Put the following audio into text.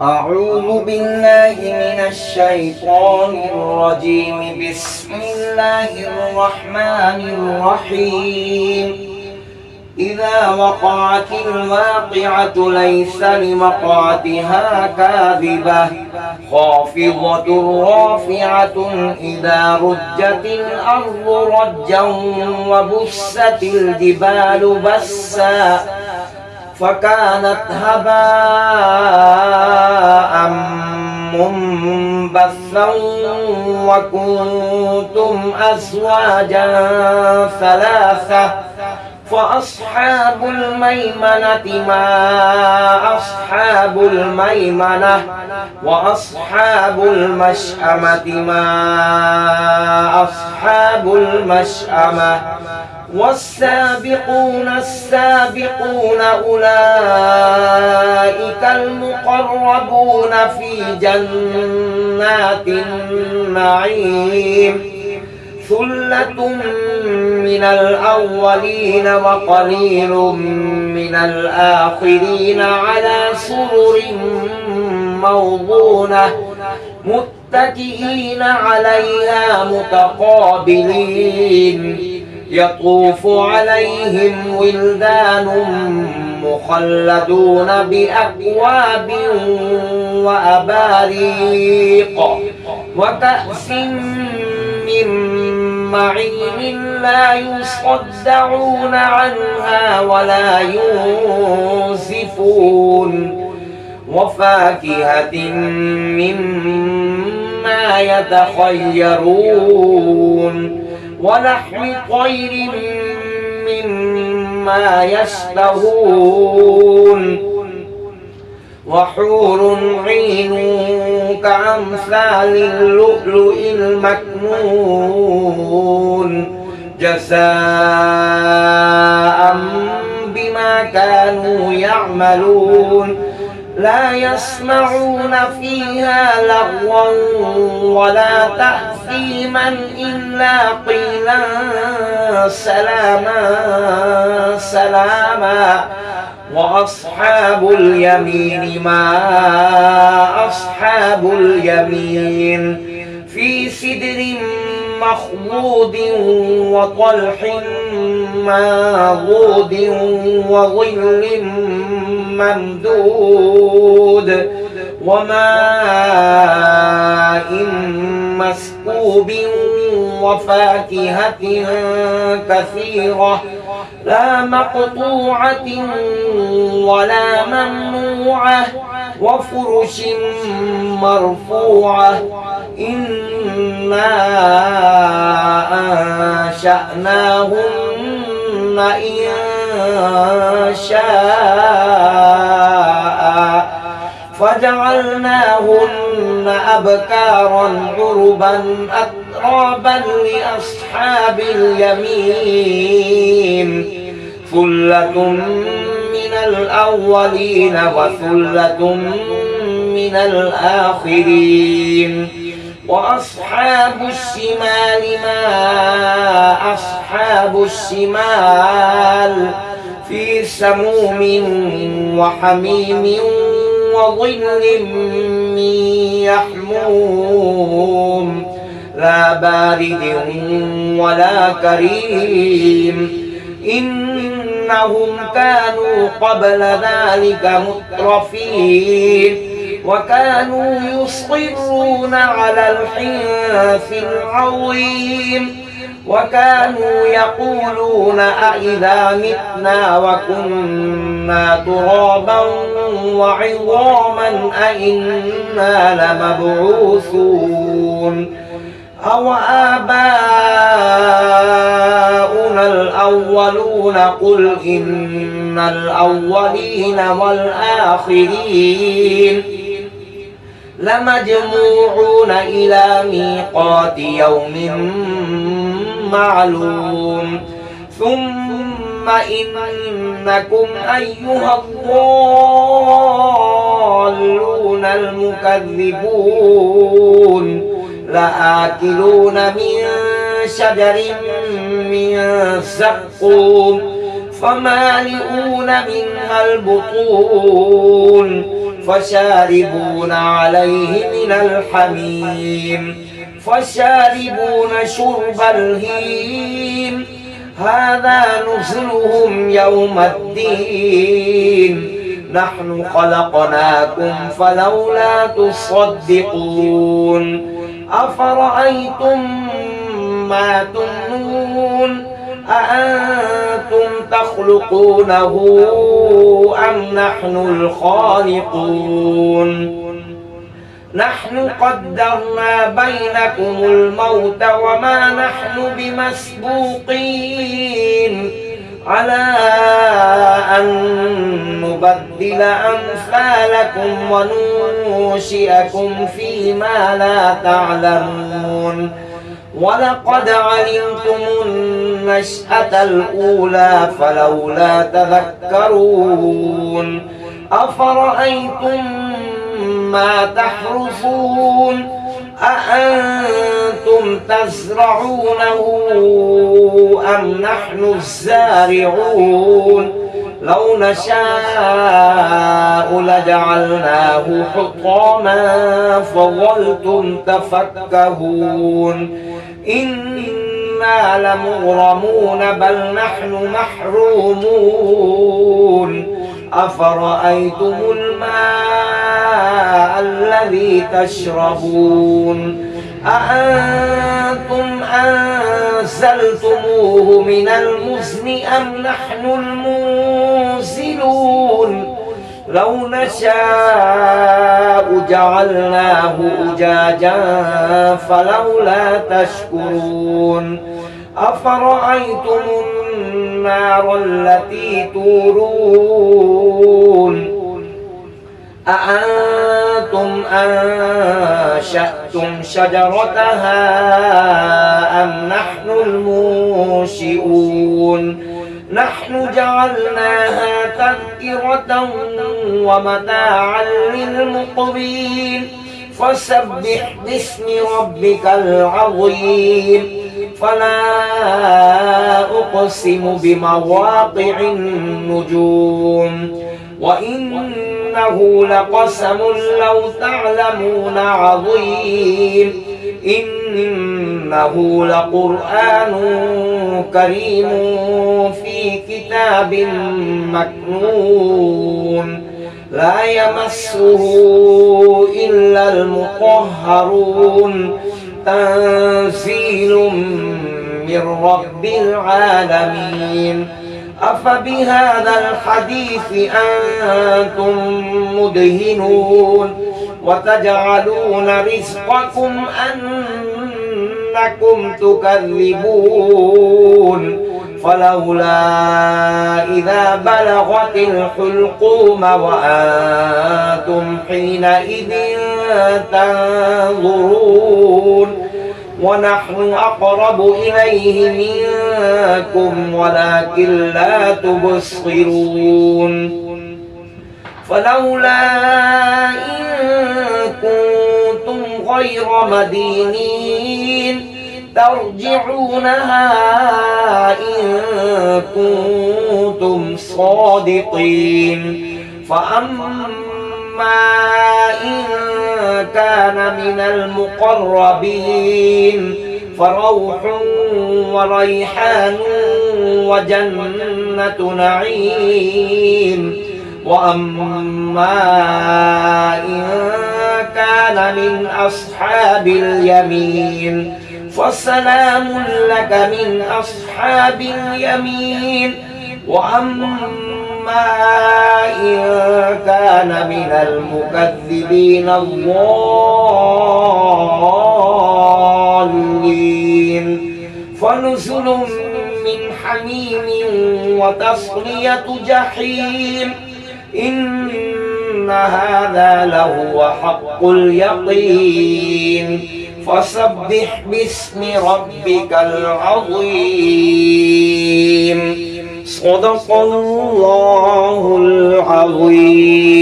أعوذ بالله من الشيطان الرجيم. بسم الله الرحمن الرحيم. إذا وقعت الواقعة ليس لوقعتها كاذبة خافضة رافعة إذا رجت الأرض رجا وبست الجبال بسا فكانت هباء منبثا وكنتم أزواجا ثلاثة فأصحاب الميمنة ما أصحاب الميمنة وأصحاب المشأمة ما أصحاب المشأمة والسابقون السابقون أولئك المقربون في جنات النعيم ثلة من الأولين وقليل من الآخرين على سرر موضونة متكئين عليها متقابلين يطوف عليهم ولدان مخلدون بأكواب وأباريق وكأس من معين لا يصدعون عنها ولا ينزفون وفاكهة مما يتخيرون ولحم طير مما يشتهون وحور عين كأمثال اللؤلؤ المكنون جزاء بما كانوا يعملون لا يسمعون فيها لغوا ولا تأثيما إلا قيلا سلاما سلاما وأصحاب اليمين ما أصحاب اليمين في سدر مخضود وطلح منضود وظل ممدود وماء مسكوب وفاكهة كثيرة لا مقطوعة ولا ممنوعة وفرش مرفوعة إنا أنشأناهن إنشاء فجعلناهن أبكارا عربا أترابا لأصحاب اليمين ثلة من الأولين وثلة من الآخرين وأصحاب الشمال ما أصحاب الشمال في سموم وحميم وظل من يحموم لا بارد ولا كريم إنهم كانوا قبل ذلك مترفين وكانوا يصرون على الحنث العظيم وكانوا يقولون أإذا متنا وكنا ترابا وعظاما أإنا لمبعوثون أو آباؤنا الأولون قل إن الأولين والآخرين لمجموعون إلى ميقات يوم معلوم ثم إنكم أيها الضالون المكذبون لآكلون من شجر من زقوم فمالئون منها البطون فشاربون عليه من الحميم فشاربون شرب الهيم هذا نزلهم يوم الدين نحن خلقناكم فلولا تصدقون أفرأيتم ما تمنون أأنتم تخلقونه أم نحن الخالقون نحن قدرنا بينكم الموت وما نحن بمسبوقين على أن نبدل أمثالكم وننشئكم فيما لا تعلمون ولقد علمتم النشأة الأولى فلولا تذكرون أفرأيتم ما تحرثون أأنتم تزرعونه أم نحن الزارعون لو نشاء لجعلناه حطاما فظلتم تفكهون إنا لمغرمون بل نحن محرومون أفرأيتم الماء الذي تشربون أأنتم أنزلتموه من المزن أم نحن المنزلون لو نشاء جعلناه أجاجا فلولا تشكرون أفرأيتم النار التي تورون أأنتم أنشأتم شجرتها أم نحن المنشئون نحن جعلناها تذكرة ومتاعا للمقوين فسبح باسم ربك العظيم فلا أقسم بمواقع النجوم وإنه لقسم لو تعلمون عظيم إنه لقرآن كريم في كتاب مكنون لا يمسه إلا المطهرون تنزيل من رب العالمين أفبهذا الحديث أنتم مدهنون وتجعلون رزقكم أنكم تكذبون فلولا إذا بلغت الحلقوم وأنتم حينئذ تنظرون ونحن أقرب إليه منكم ولكن لا تبصرون فلولا إن كنتم غير مدينين ترجعونها إن كنتم صادقين فأما إن كان من المقربين فروح وريحان وجنة نعيم وأما إن كان من أصحاب اليمين فسلام لك من أصحاب اليمين وأما إن كان من المكذبين الضالين فنزل من حميم وتصلية جحيم إن هذا لهو حق اليقين فسبح باسم ربك العظيم صدق الله العظيم.